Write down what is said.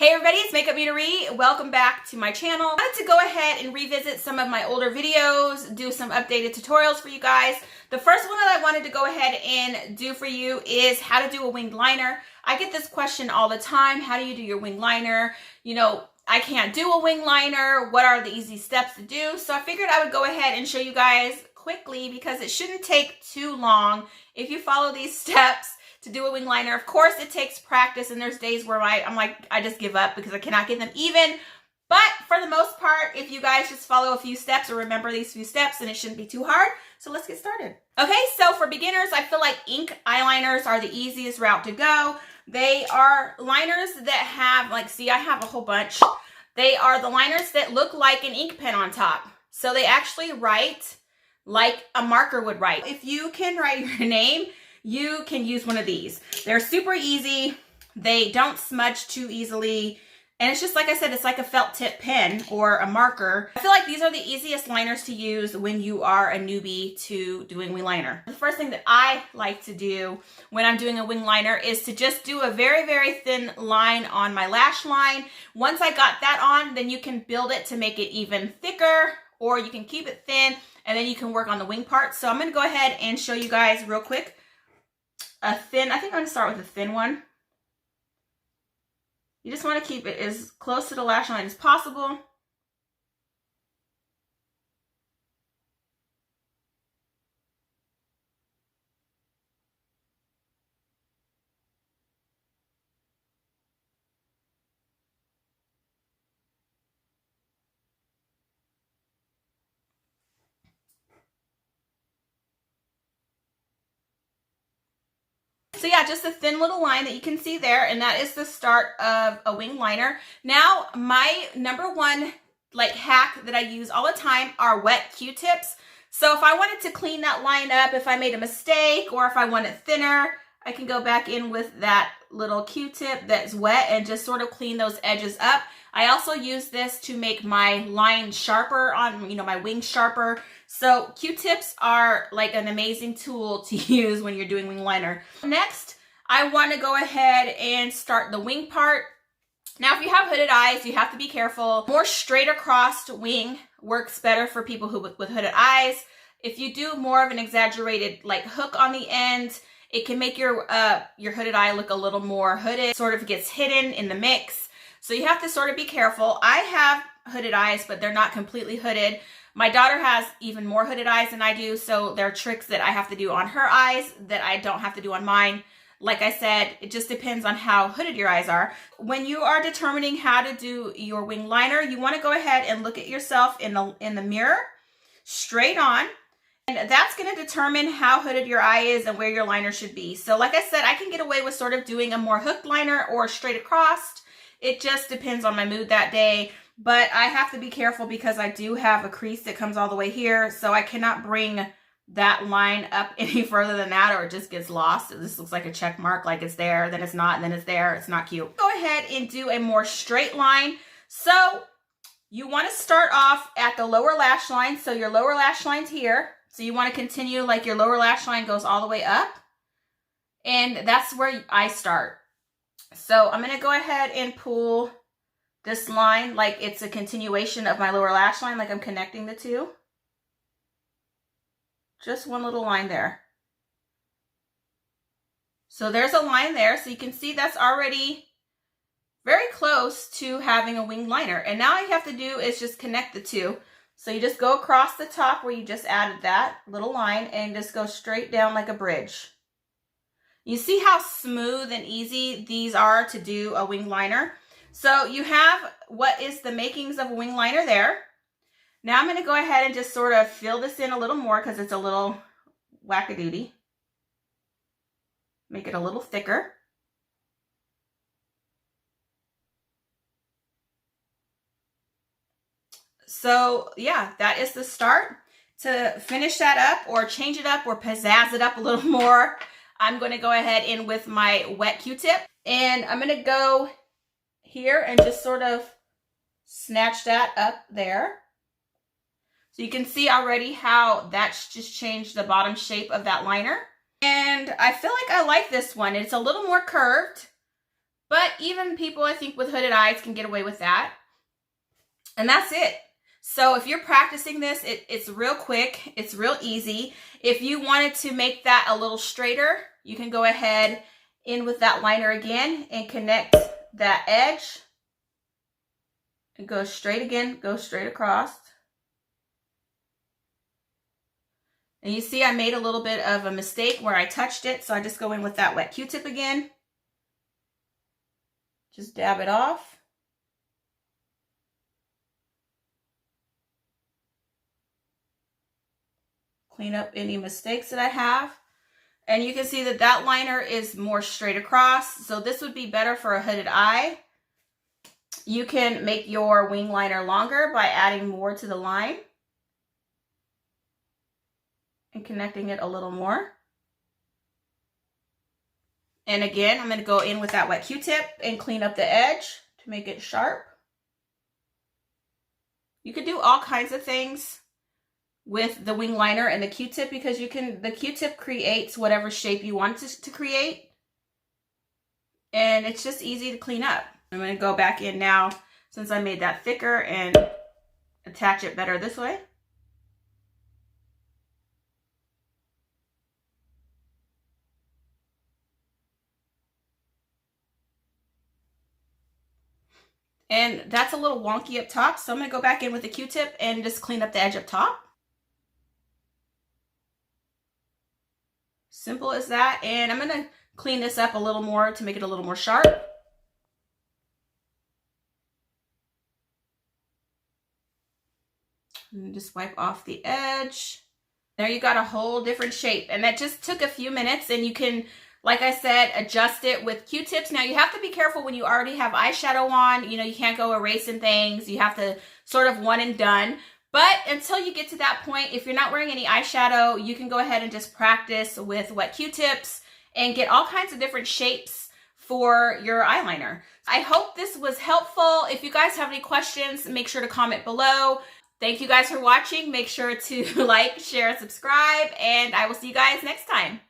Hey everybody, it's MakeupMenaree. Welcome back to my channel. I wanted to go ahead and revisit some of my older videos, do some updated tutorials for you guys. The first one that I wanted to go ahead and do for you is how to do a winged liner. I get this question all the time. How do you do your winged liner? You know, I can't do a winged liner. What are the easy steps to do? So I figured I would go ahead and show you guys quickly because it shouldn't take too long if you follow these steps to do a wing liner. Of course, it takes practice, and there's days where I'm like, I just give up because I cannot get them even. But for the most part, if you guys just follow a few steps or remember these few steps, then it shouldn't be too hard. So let's get started. Okay, so for beginners, I feel like ink eyeliners are the easiest route to go. They are liners that have, like, see, I have a whole bunch. They are the liners that look like an ink pen on top. So they actually write like a marker would write. If you can write your name, you can use one of these. They're super easy. They don't smudge too easily. And it's just, like I said, it's like a felt tip pen or a marker. I feel like these are the easiest liners to use when you are a newbie to doing wing liner. The first thing that I like to do when I'm doing a wing liner is to just do a very, very thin line on my lash line. Once I got that on, then you can build it to make it even thicker, or you can keep it thin, and then you can work on the wing part. So I'm gonna go ahead and show you guys real quick. I think I'm going to start with a thin one. You just want to keep it as close to the lash line as possible. So yeah, just a thin little line that you can see there, and that is the start of a wing liner. Now, my number one hack that I use all the time are wet Q-tips. So if I wanted to clean that line up, if I made a mistake, or if I want it thinner, I can go back in with that little Q-tip that's wet and just sort of clean those edges up. I also use this to make my line sharper on, my wing sharper. So Q-tips are like an amazing tool to use when you're doing wing liner. Next, I want to go ahead and start the wing part. Now, if you have hooded eyes, you have to be careful. More straight across wing works better for people with hooded eyes. If you do more of an exaggerated hook on the end, it can make your hooded eye look a little more hooded, sort of gets hidden in the mix. So you have to sort of be careful. I have hooded eyes, but they're not completely hooded. My daughter has even more hooded eyes than I do, so there are tricks that I have to do on her eyes that I don't have to do on mine. Like I said, it just depends on how hooded your eyes are. When you are determining how to do your wing liner, you want to go ahead and look at yourself in the mirror, straight on. And that's going to determine how hooded your eye is and where your liner should be. So like I said, I can get away with sort of doing a more hooked liner or straight across. It just depends on my mood that day. But I have to be careful because I do have a crease that comes all the way here. So I cannot bring that line up any further than that, or it just gets lost. This looks like a check mark, like it's there, then it's not, and then it's there. It's not cute. Go ahead and do a more straight line. So you want to start off at the lower lash line. So your lower lash line's here. So you want to continue like your lower lash line goes all the way up. And that's where I start. So I'm going to go ahead and pull this line like it's a continuation of my lower lash line, like I'm connecting the two. Just one little line there. So there's a line there. So you can see that's already very close to having a winged liner. And now all you have to do is just connect the two. So you just go across the top where you just added that little line and just go straight down like a bridge. You see how smooth and easy these are to do a wing liner. So you have what is the makings of a wing liner there. Now I'm going to go ahead and just sort of fill this in a little more because it's a little wackadoodie. Make it a little thicker. So yeah, that is the start. To finish that up or change it up or pizzazz it up a little more, I'm going to go ahead in with my wet Q-tip, and I'm going to go here and just sort of snatch that up there. So you can see already how that's just changed the bottom shape of that liner. And I feel like I like this one. It's a little more curved, But even people, I think, with hooded eyes can get away with that. And that's it. So if you're practicing this, it's real quick. It's real easy. If you wanted to make that a little straighter, you can go ahead in with that liner again and connect that edge. And go straight again, go straight across. And you see I made a little bit of a mistake where I touched it, so I just go in with that wet Q-tip again. Just dab it off. Clean up any mistakes that I have. And you can see that that liner is more straight across. So this would be better for a hooded eye. You can make your wing liner longer by adding more to the line and connecting it a little more. And again, I'm going to go in with that wet Q-tip and clean up the edge to make it sharp. You could do all kinds of things with the wing liner and the Q-tip because the Q-tip creates whatever shape you want it to create. And it's just easy to clean up. I'm going to go back in now since I made that thicker and attach it better this way. And that's a little wonky up top, so I'm going to go back in with the Q-tip and just clean up the edge up top. Simple as that. And I'm going to clean this up a little more to make it a little more sharp. And just wipe off the edge. There you got a whole different shape. And that just took a few minutes, and you can, like I said, adjust it with Q-tips. Now you have to be careful when you already have eyeshadow on. You know, you can't go erasing things. You have to sort of one and done. But until you get to that point, if you're not wearing any eyeshadow, you can go ahead and just practice with wet Q-tips and get all kinds of different shapes for your eyeliner. I hope this was helpful. If you guys have any questions, make sure to comment below. Thank you guys for watching. Make sure to like, share, and subscribe, and I will see you guys next time.